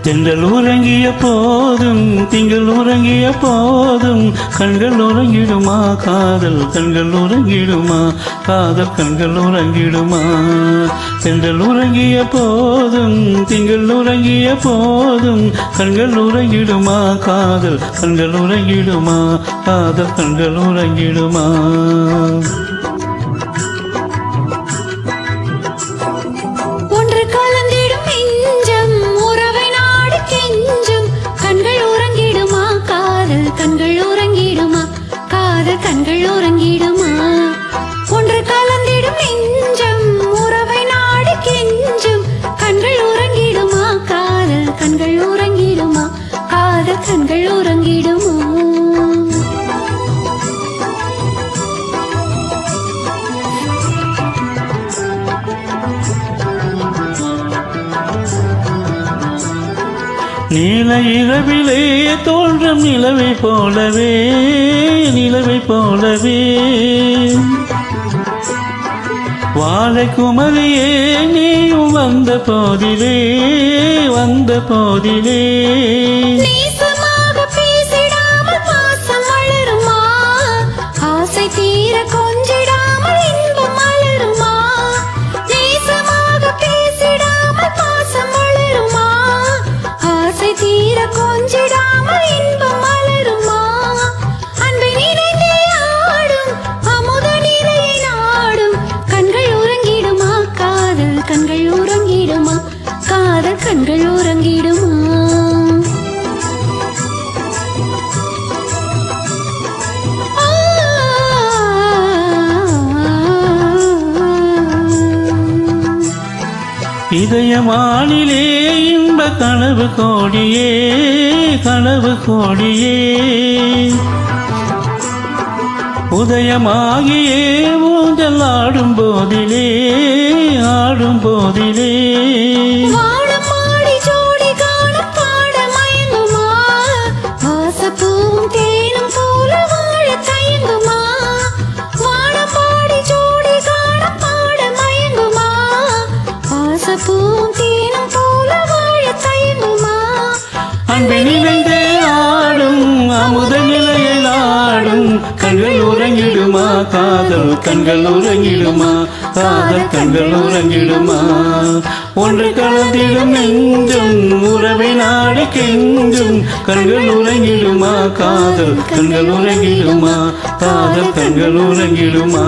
தென்றல் உறங்கிய போதும் திங்கள் உறங்கிய போதும் கண்கள் உறங்கிடுமா காதல் கண்கள் உறங்கிடுமா காதல் கண்கள் உறங்கிடுமா தென்றல் உறங்கிய போதும் திங்கள் உறங்கிய போதும் கண்கள் உறங்கிடுமா காதல் கண்கள் உறங்கிடுமா காதல் கண்கள் உறங்கிடுமா கண்கள் உறங்கிடுமா காதல் கண்கள் உறங்கிடுமா ஒன்று கலந்திடும் நெஞ்சம் உறவை நாடி கெஞ்சும் கண்கள் உறங்கிடுமா காதல் கண்கள் உறங்கிடுமா காதல் கண்கள் உறங்கிடுமா நீல இரவிலே தோன்றும் நிலவை போலவே நிலவை போலவே வாழை குமரியே நீயும் வந்த போதிலே வந்த போதிலே பேசிடாமல் பாசம் வளருமா ஆசை தீர கொஞ்சிடாமல் இன்பம் மலருமா நேசமாக பேசிடாமல் பாசம் வளருமா ஆசை தீர கொஞ்சிடாமல் இன்பம் மலருமா அன்பை நினைந்தே ஆடும் அமுத நிறையை நாடும் கண்கள் உறங்கிடுமா காதல் கண்கள் உறங்கிடுமா காதல் கண்கள் உறங்கிடுமா இதயமானிலே இன்ப கனவு கோடியே கனவு கோடியே உதயமாகியே ஊஞ்சல் ஆடும் போதிலே ஆடும் போதிலே அன்பை நினைந்தே ஆடும் அமுத நிலையில் ஆடும் கண்கள் உறங்கிடுமா காதல் கண்கள் உறங்கிடுமா காதல் கண்கள் உறங்கிடுமா ஒன்று கலந்திடும் நெஞ்சும் உறவை நாடி கெஞ்சும் கண்கள் உறங்கிடுமா காதல் கண்கள் உறங்கிடுமா காதல் கண்கள் உறங்கிடுமா